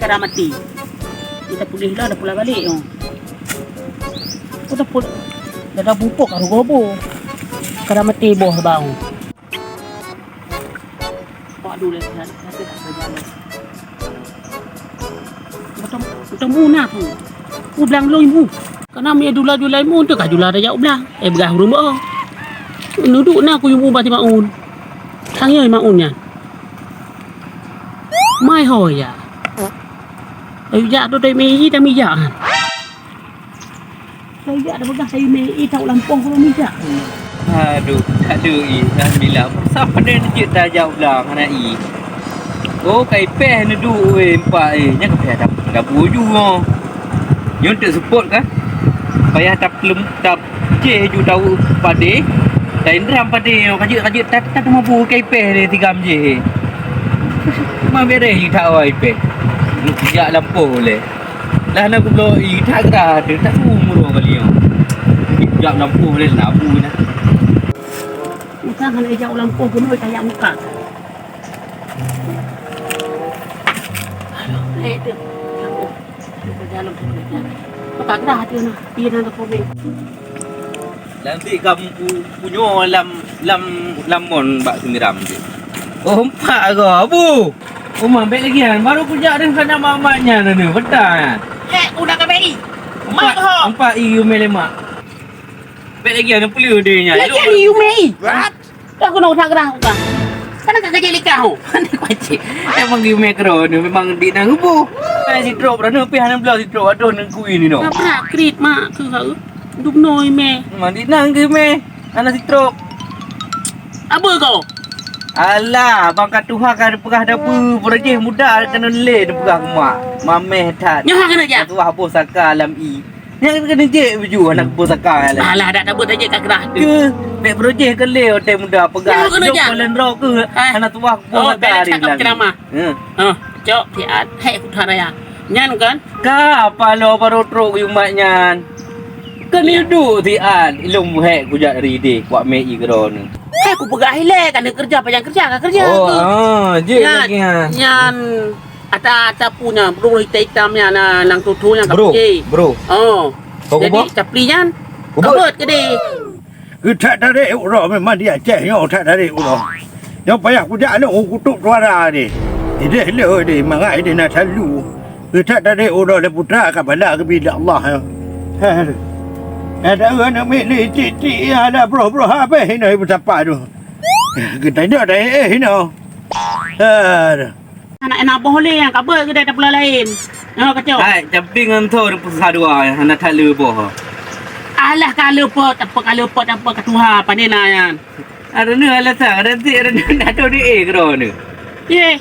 Karamati. Kita pulihlah dah pulang balik. Kita pun dah bupuk karo gobo. Karamati boh bang. Pak dulu lihat saya tak berjalan. Betul muna tu. Ublang loin mu. Karena mi dula julai mu tu kah jula raya ublang. Begah rumah. Nuduk na aku yung ubah ti maun. Tangyo maun yan. Mai hồi à. Dạ tôi đây mi ta mi dạ. Saya dạ dah begah saya mi tahu lampung kalau mi dạ. Aduh, alhamdulillah. Siapa dia nak dah jauh lah anak i. Oh, kai peh ni du empak nya ke dah buju oh. Nyon tak support kan? Payah tap lem tap je ju tahu pade. Lain ram pade kajik tak mampu kai peh dia 3 je. Mah beres i tak oi peh. Lu sejak lampu boleh. Lah nak belok i tak gerah ada tak umur kali yo. Sejak lampu boleh labu nah. Usah kan ejak lampu pun kayak muka. Itu. Berjalan tu. Tak gerah tu nah. Dia nak komen. Nanti kamu punya lamon bak semiram je. Oh, empat ke abu? Oh, mambek lagi kan? Baru kujak dengan kanak mamaknya ni. Betul kan? Udah ke BI? Mak ho. Empat iu melemak. Bek lagi kan? Pelih dia nya. Lagi you mei. What? Aku nak tak gerah bukan. Kan tak kerja likah ho. Ni kucing. Memang iu mekro ni. Memang di nang hubu. Si drop dah ni. Pihan belah si drop. Aduh nang kui ni no. Apa krit mak tu kau? Duk noi me. Memang di nang ke me? Anak si drop. Apa kau? Alah, bang kat Tuhan kan pegah dah berjeh muda kena le dia pegah mak. Mameh tat. Nyoh kena je. Tuah bos saka alam i. Yang kena je baju anak bos saka alam. Alah dak buat aja kat gerah tu. Ke mek berjeh ke le hotel muda pegah. Kena je. Jalan ro ke anak tuah bos saka ni lah. Ceramah. Cok tiat hek kutaraya. Nyan kan? Ka apa lo baru truk yumatnya. Kan hidup tian ilmu hek kujak dari de kuat mei geron. Aku pegah hilang kan kerja apa yang kerja kan kerja tu. Je nyan, lagi ha. Nyan ata punya bro hitamnya nang tutu yang Bro. Oh. Kau Jadi capli nyan. Kubur. Kabut ke dia? Tak dari urang memang dia cek yo tak dari urang. Yo payah kujak nak kutuk suara ni. Dia le dia mangai dia nak selalu. Tak dari urang le putra ka bala ke bila Allah. Ada orang nak milih cik-cik ada bro-bro apa ini berapa tu. Kita ada ini. Anak-anak boleh yang kabel ke dah pula lain. Kacau. Hai, camping entau di pusat dua anak tak le boh. Alah kalau pot apa ketua panena yang. Ada ni alasan, ada ni nak tahu dia geron ni. Ye.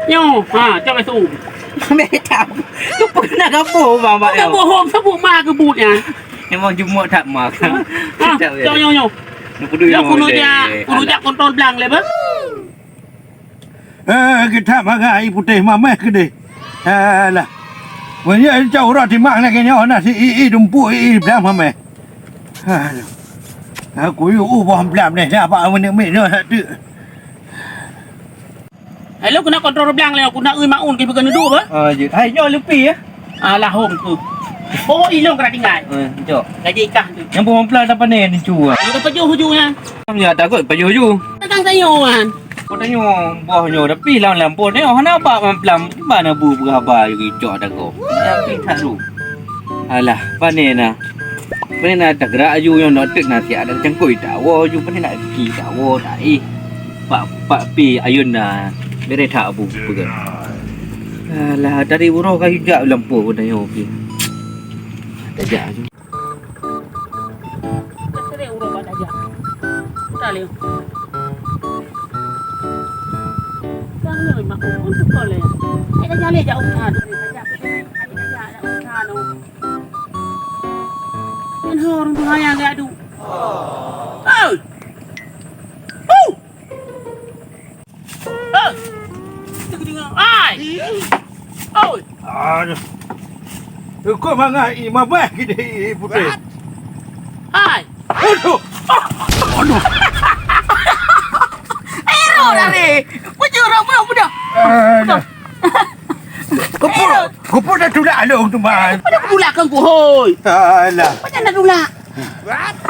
Yo, coba tu. Mek tahu. Tu pernah gapo mama Tak bohong sebut mak kebut yang. Memang jumuk tak mak. Yo. Nak peduli Yo kuno dia kontrol belang le bah. Kita mangai putih mamah ke dia. Alah. Wanya jauh rat di mak nak nyo nak si dumpu belam mamah. Aduh. Aku yo ubah belam ni apa menit no tu. Hello kena kontrol belang le aku nak maun ke begini dulu bah. Je. Hai nyo lepi ya. Alah hom tu. Oh ilong kena tinggal. Jom. Gaji ikah tu. Yang perempuan dapat ni cua. Kita pergi hujungnya. Ya takut paju. Tentang sayuran. Kau tanya bohnya tapi lampu ni nak apa mamplam mana bu berapa jok dah kau. Yang pintar tu. Alah, panena. Panena tak gerak aju yang nak tek nasi ada cengkoi tak. Wo ju panena nak pergi tak wo tak pak pi ayun dah. Bere tak bu pegang. Alah dari buruh kayu jak lampu pun tanya okey. Tajak je. Kesere urang pada aja. Tak leh. Jangan mak pun sekolah. Dah jalan jauh utah tu. Tajak dah utah no. Kan orang tu hayang gaduh. Oh. Oh. Oh. Tengok. Ai. Oh. Aduh. Kau mangai mamah ke dia putih. Hai. Aduh. Aduh. Ero dah ni. Bujur apa budak? Kupu dah tulak long tu man. Mana aku dulak kan ku hoi. Alah. Mana nak dulak?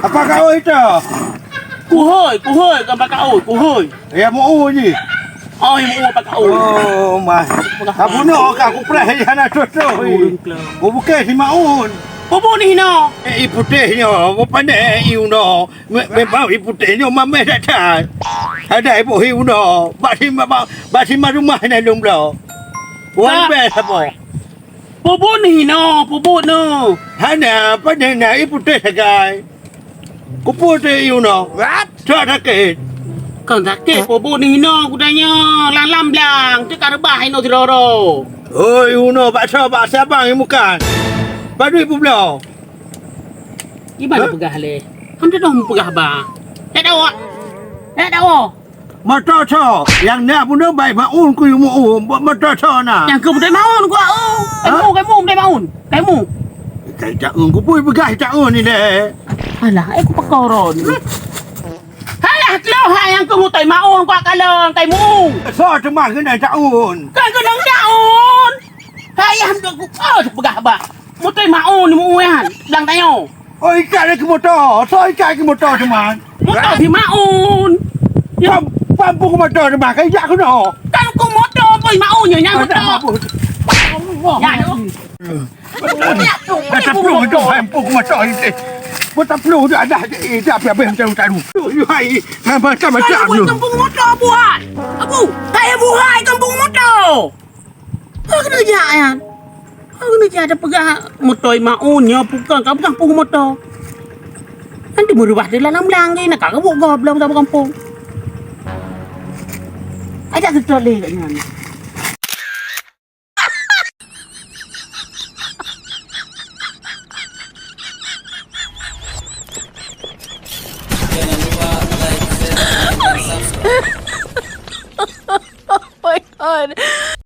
Apa kau itu? Ku hoi kan pakai oi, ku hoi. Ya mau ni. Oh, yang mau pakai oi. Oh, mah. Aku nak aku pernah hana tu. Aku bukan si Maun. Bobo ni no. Ibu tehnya, apa pandai iu no. Memang ibu tehnya mama dah tak. Ada ibu iu no. Basi rumah ni dong bro. Wan best apa? Bobo ni no. Hana pandai na ibu teh sagai. Kupu teh iu no. What? Tak sakit. Kan sakit bobo ni no kudanya lam blang. Tu karbah no tiroro. Oh iu no bakso abang yang bukan. Padu ibu bro. Gimana pegah le? Kan dia dah pegah ba. Tak tahu. Mata so, yang nak pun baik maun ku iu mu. Mata so na. Yang ke budai maun ku au. Kamu budai maun. Kamu. Kai tak ku pun begah tak ni le. Alah, aku pakoron. Halah, keluh yang ke mutai maun ku kalon kamu. So cuma kena tak un. Kan ke nang daun. Hayam tu ku pegah ba. Mutai maun ni muan. Blang tayo. Oh ikan ke motor. So ikan ke motor cuma. Motor di maun. Ya, Pampu ke motor cuma kai jak ku no. kan ku motor boy maun yang motor. Ya, Kata perlu itu pampu ke motor ini. Buat perlu dah ada apa macam tu. Hai, macam tu. Kampung motor buat. Abu, saya buat kampung motor. Apa kena jalan? Apa kena jalan ada pegah motor maunnya bukan kampung motor. Nanti berubah di dalam langit nak kagak buat belum tahu kampung. Ada kecuali katnya. Oh my god.